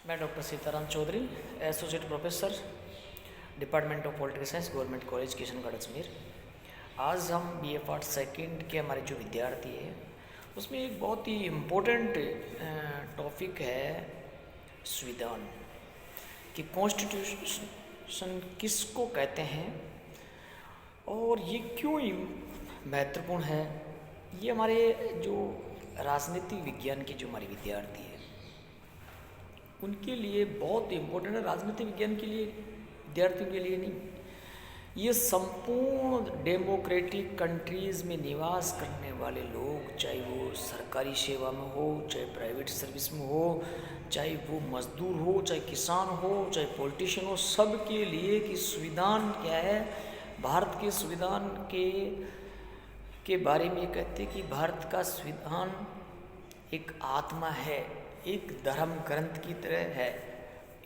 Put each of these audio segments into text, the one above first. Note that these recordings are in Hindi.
मैं doctor Sitaram Chaudhary, associate professor, department of political science, government college Kishangarh Ajmer. आज हम बी ए पार्ट सेकेंड के हमारे जो विद्यार्थी हैं उसमें एक बहुत ही इम्पोर्टेंट टॉपिक है संविधान कि कॉन्स्टिट्यूशन किसको कहते हैं और ये क्यों महत्वपूर्ण है। ये हमारे जो राजनीतिक विज्ञान के जो हमारे विद्यार्थी हैं उनके लिए बहुत इम्पोर्टेंट है। राजनीतिक विज्ञान के लिए विद्यार्थियों के लिए नहीं, ये संपूर्ण डेमोक्रेटिक कंट्रीज़ में निवास करने वाले लोग, चाहे वो सरकारी सेवा में हो, चाहे प्राइवेट सर्विस में हो, चाहे वो मजदूर हो, चाहे किसान हो, चाहे पॉलिटिशियन हो, सब के लिए कि संविधान क्या है। भारत के संविधान के बारे में ये कहते हैं कि भारत का संविधान एक आत्मा है, एक धर्म ग्रंथ की तरह है।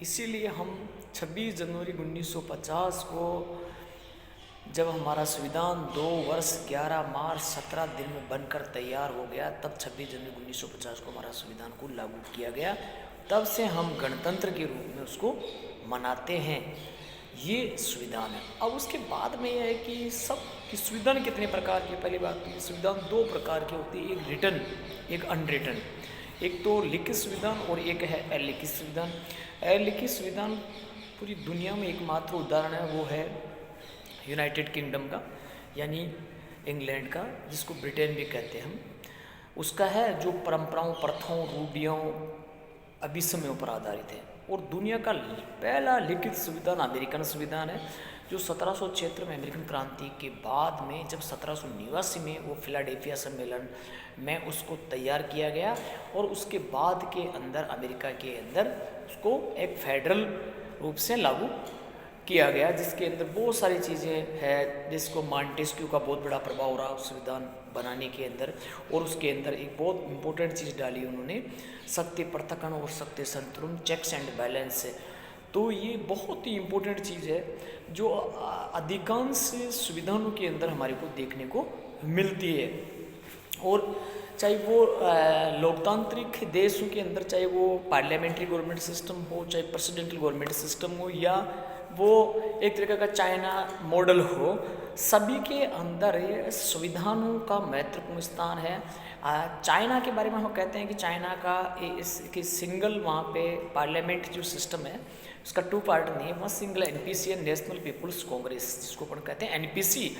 इसीलिए हम 26 जनवरी 1950 को जब हमारा संविधान 2 वर्ष 11 मार्च 17 दिन में बनकर तैयार हो गया, तब 26 जनवरी 1950 को हमारा संविधान को लागू किया गया। तब से हम गणतंत्र के रूप में उसको मनाते हैं। ये संविधान है। अब उसके बाद में यह है कि संविधान कितने प्रकार के, पहली बात तो संविधान 2 प्रकार के होते हैं, एक रिटन, एक अनरिटन। एक तो लिखित संविधान और एक है अलिखित संविधान। अलिखित संविधान पूरी दुनिया में एकमात्र उदाहरण है, वो है यूनाइटेड किंगडम का, यानी इंग्लैंड का, जिसको ब्रिटेन भी कहते हैं हम। उसका है जो परंपराओं, प्रथाओं, रूढ़ियों, अभिसमयों पर आधारित है। और दुनिया का पहला लिखित संविधान अमेरिकन संविधान है, जो 1776 में अमेरिकन क्रांति के बाद में, जब 1789 में वो फिलाडेल्फिया सम्मेलन में उसको तैयार किया गया और उसके बाद के अंदर अमेरिका के अंदर उसको एक फेडरल रूप से लागू किया गया, जिसके अंदर बहुत सारी चीज़ें हैं, जिसको मॉन्टेस्क्यू का बहुत बड़ा प्रभाव रहा उस संविधान बनाने के अंदर। और उसके अंदर एक बहुत इम्पोर्टेंट चीज़ डाली उन्होंने, सत्य पृथक्करण और सत्य संतुलन, चेक्स एंड बैलेंस। तो ये बहुत ही इम्पोर्टेंट चीज़ है जो अधिकांश संविधानों के अंदर हमारे को देखने को मिलती है। और चाहे वो लोकतांत्रिक देशों के अंदर, चाहे वो पार्लियामेंट्री गवर्नमेंट सिस्टम हो, चाहे प्रेसिडेंटल गवर्नमेंट सिस्टम हो, या वो एक तरीके का चाइना मॉडल हो, सभी के अंदर ये संविधानों का महत्वपूर्ण स्थान है। चाइना के बारे में हम कहते हैं कि चाइना का इसकी सिंगल वहाँ पे पार्लियामेंट जो सिस्टम है उसका 2 पार्ट नहीं है, वहाँ सिंगल एनपीसी है, नेशनल पीपुल्स कांग्रेस, जिसको अपन कहते हैं एनपीसी।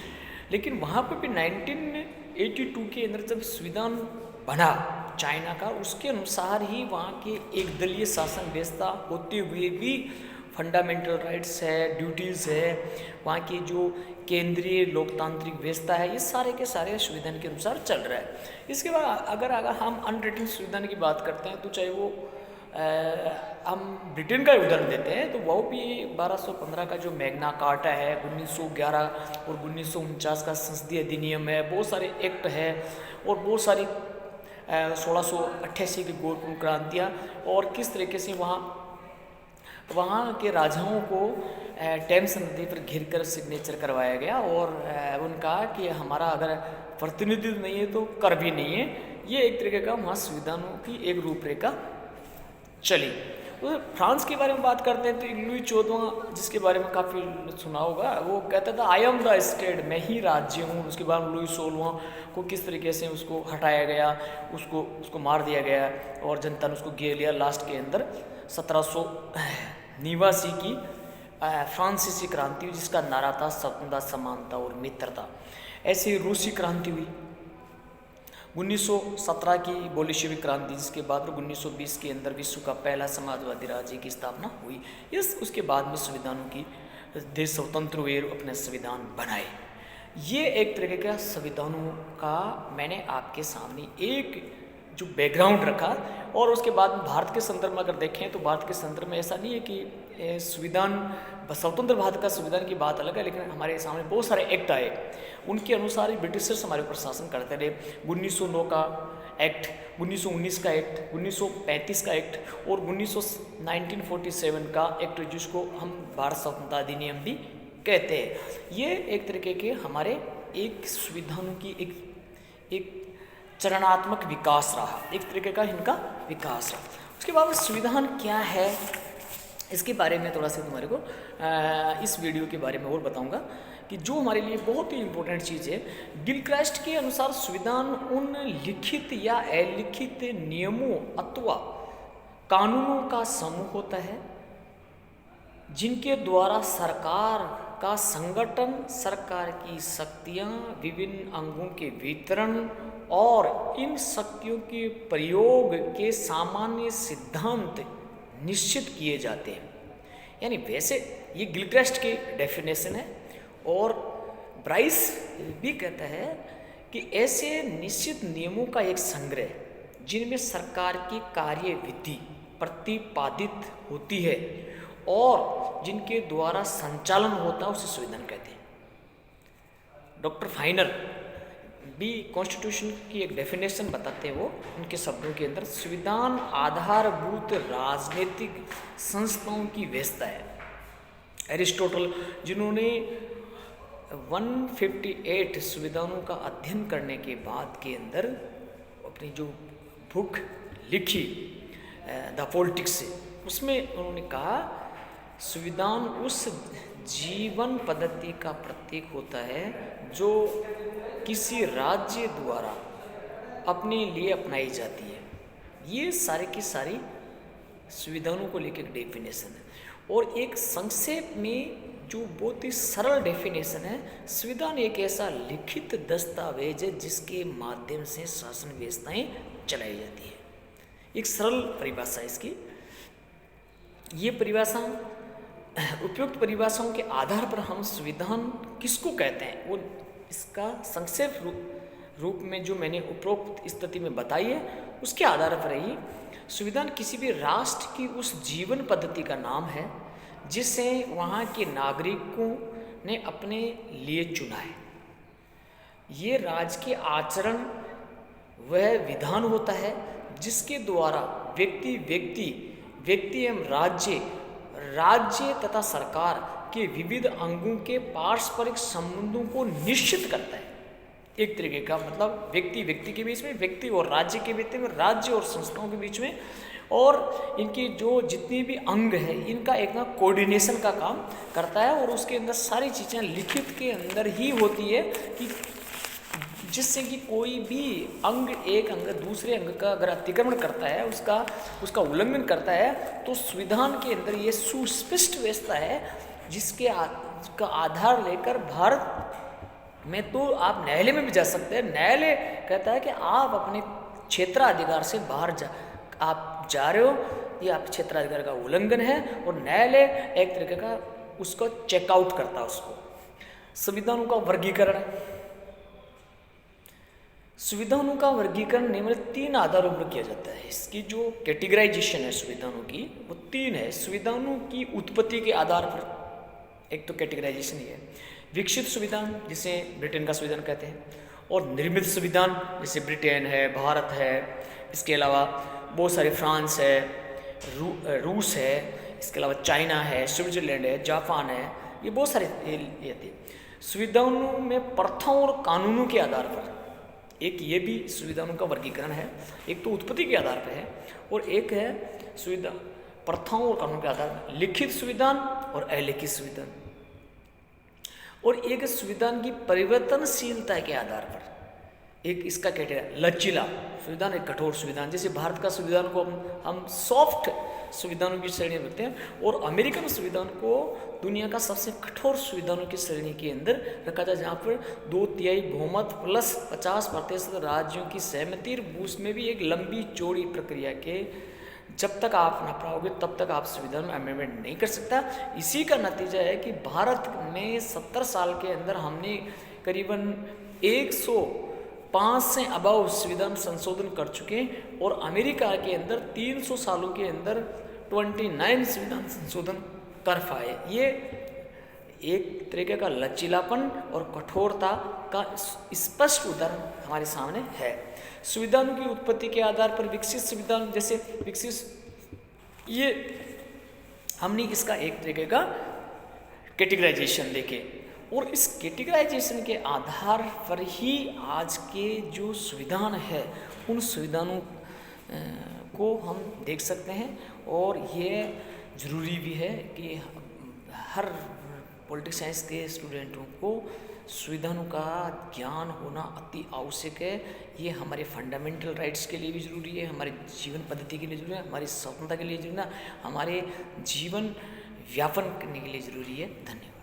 लेकिन वहाँ पे भी 1982 के अंदर जब संविधान बना चाइना का, उसके अनुसार ही वहाँ के एक दलीय शासन व्यवस्था होते हुए भी फंडामेंटल राइट्स है, ड्यूटीज़ है, वहाँ की जो केंद्रीय लोकतांत्रिक व्यवस्था है, ये सारे के सारे संविधान के अनुसार चल रहा है। इसके बाद अगर हम अनरिटन संविधान की बात करते हैं तो चाहे वो हम ब्रिटेन का उदाहरण देते हैं तो वो भी 1215 का जो मैग्ना कार्टा है, 1911 और 1949 का संसदीय अधिनियम है, बहुत सारे एक्ट है और बहुत सारी 1688 की गोरखपुर क्रांतियाँ, और किस तरीके से वहाँ के राजाओं को टेम्स नदी पर घिरकर सिग्नेचर करवाया गया और उनका कि हमारा अगर प्रतिनिधित्व नहीं है तो कर भी नहीं है। ये एक तरीके का वहाँ संविधानों की एक रूपरेखा चली। तो फ्रांस के बारे में बात करते हैं तो लुई 14वां, जिसके बारे में काफ़ी सुना होगा, वो कहता था आई एम द स्टेट, मैं ही राज्य हूँ। उसके बाद लुई 16वां को किस तरीके से उसको हटाया गया, उसको मार दिया गया और जनता ने उसको घेर लिया। लास्ट के अंदर 1789 की फ्रांसीसी क्रांति, जिसका नारा था स्वतंत्रता, समानता और मित्रता। ऐसे ही रूसी क्रांति हुई 1917 की, बोल्शेविक क्रांति, जिसके बाद 1920 के अंदर विश्व का पहला समाजवादी राज्य की स्थापना हुई। उसके बाद में संविधानों की देश स्वतंत्र हुए, अपने संविधान बनाए। ये एक तरीके का संविधानों का मैंने आपके सामने एक जो बैकग्राउंड रखा। और उसके बाद भारत के संदर्भ में अगर देखें तो भारत के संदर्भ में ऐसा नहीं है कि संविधान, स्वतंत्र भारत का संविधान की बात अलग है, लेकिन हमारे सामने बहुत सारे एक्ट आए, उनके अनुसार ही ब्रिटिशर्स हमारे ऊपर शासन करते रहे। 1909 का एक्ट, 1919 का एक्ट, 1935 का एक्ट और 1947 का एक्ट, जिसको हम भारत स्वतंत्रता अधिनियम भी कहते हैं। ये एक तरीके के हमारे एक संविधानों की एक चरणात्मक विकास रहा, एक तरीके का इनका विकास रहा। उसके बाद संविधान क्या है, इसके बारे में थोड़ा सा तुम्हारे को इस वीडियो के बारे में और बताऊंगा कि जो हमारे लिए बहुत ही इम्पोर्टेंट चीज़ है। गिलक्राइस्ट के अनुसार संविधान उन लिखित या अलिखित नियमों अथवा कानूनों का समूह होता है जिनके द्वारा सरकार का संगठन, सरकार की शक्तियाँ, विभिन्न अंगों के वितरण और इन शक्तियों के प्रयोग के सामान्य सिद्धांत निश्चित किए जाते हैं। यानी वैसे ये गिलक्राइस्ट की डेफिनेशन है और ब्राइस भी कहता है कि ऐसे निश्चित नियमों का एक संग्रह जिनमें सरकार की कार्यविधि प्रतिपादित होती है और जिनके द्वारा संचालन होता है उसे संविधान कहते हैं। डॉक्टर फाइनर भी कॉन्स्टिट्यूशन की एक डेफिनेशन बताते हैं, वो उनके शब्दों के अंदर संविधान आधारभूत राजनीतिक संस्थाओं की व्यवस्था है। एरिस्टोटल जिन्होंने 158 संविधानों का अध्ययन करने के बाद के अंदर अपनी जो बुक लिखी द पॉलिटिक्स, उसमें उन्होंने कहा संविधान उस जीवन पद्धति का प्रतीक होता है जो किसी राज्य द्वारा अपने लिए अपनाई जाती है। ये सारे की सारी संविधानों को लेकर डेफिनेशन है और एक संक्षेप में जो बहुत ही सरल डेफिनेशन है, संविधान एक ऐसा लिखित दस्तावेज है जिसके माध्यम से शासन व्यवस्थाएं चलाई जाती है। एक सरल परिभाषा है इसकी। ये परिभाषा, उपयुक्त परिभाषाओं के आधार पर हम संविधान किसको कहते हैं वो इसका संक्षेप रूप में जो मैंने उपरोक्त स्थिति में बताई है उसके आधार पर ही संविधान किसी भी राष्ट्र की उस जीवन पद्धति का नाम है जिसे वहाँ के नागरिकों ने अपने लिए चुना है। ये राज्य के आचरण वह विधान होता है जिसके द्वारा व्यक्ति एवं राज्य तथा सरकार के विविध अंगों के पारस्परिक संबंधों को निश्चित करता है। एक तरीके का मतलब व्यक्ति के बीच में, व्यक्ति और राज्य के बीच में, राज्य और संस्थाओं के बीच में, और इनकी जो जितनी भी अंग है इनका एक ना कोऑर्डिनेशन का काम करता है और उसके अंदर सारी चीज़ें लिखित के अंदर ही होती है कि जिससे कि कोई भी एक अंग दूसरे अंग का अगर अतिक्रमण करता है, उसका उल्लंघन करता है, तो संविधान के अंदर ये सुस्पष्ट व्यवस्था है जिसके का आधार लेकर भारत में तो आप न्यायालय में भी जा सकते हैं। न्यायालय कहता है कि आप अपने क्षेत्राधिकार से बाहर आप जा रहे हो, ये आप क्षेत्राधिकार का उल्लंघन है, और न्यायालय एक तरीके का उसको चेकआउट करता है उसको। संविधानों का वर्गीकरण, संविधानों का वर्गीकरण निम्नलिखित 3 आधारों पर किया जाता है। इसकी जो कैटेगराइजेशन है संविधानों की वो 3 है। संविधानों की उत्पत्ति के आधार पर एक तो कैटेगराइजेशन ही है, विकसित संविधान जिसे ब्रिटेन का संविधान कहते हैं, और निर्मित संविधान जैसे ब्रिटेन है, भारत है, इसके अलावा बहुत सारे फ्रांस है, रूस है, इसके अलावा चाइना है, स्विट्जरलैंड है, जापान है, ये बहुत सारे ये थे। संविधानों में प्रथाओं और कानूनों के आधार पर एक ये भी संविधानों का वर्गीकरण है। एक तो उत्पत्ति के आधार पर है और एक है संविधान प्रथाओं और कानून के आधार पर लिखित संविधान और अलिखित संविधान, और एक संविधान की परिवर्तनशीलता के आधार पर एक इसका कैटेगरी लचीला संविधान, एक कठोर संविधान। जैसे भारत का संविधान को हम सॉफ्ट संविधानों की श्रेणी में रखते हैं और अमेरिकन संविधान को दुनिया का सबसे कठोर संविधानों की श्रेणी के अंदर रखा था, जहाँ पर 2/3 बहुमत प्लस 50% राज्यों की सहमति, उसमें भी एक लंबी चौड़ी प्रक्रिया के जब तक आप ना पाओगे तब तक आप संविधान में अमेंडमेंट नहीं कर सकता। इसी का नतीजा है कि भारत में 70 साल के अंदर हमने करीबन 105 से अबव संविधान संशोधन कर चुके हैं और अमेरिका के अंदर 300 सालों के अंदर 29 संविधान संशोधन कर पाए। ये एक तरीके का लचीलापन और कठोरता का स्पष्ट उदाहरण हमारे सामने है। संविधान की उत्पत्ति के आधार पर विकसित संविधान, जैसे विकसित ये हमने इसका एक तरीके का कैटेगराइजेशन देखे और इस कैटेगराइजेशन के आधार पर ही आज के जो संविधान है उन संविधानों को हम देख सकते हैं। और ये ज़रूरी भी है कि हर पॉलिटिक्स साइंस के स्टूडेंटों को संविधान का ज्ञान होना अति आवश्यक है। ये हमारे फंडामेंटल राइट्स के लिए भी ज़रूरी है, हमारे जीवन पद्धति के लिए ज़रूरी है, हमारी स्वतंत्रता के लिए ज़रूरी है, हमारे जीवन व्यापन करने के लिए ज़रूरी है। धन्यवाद।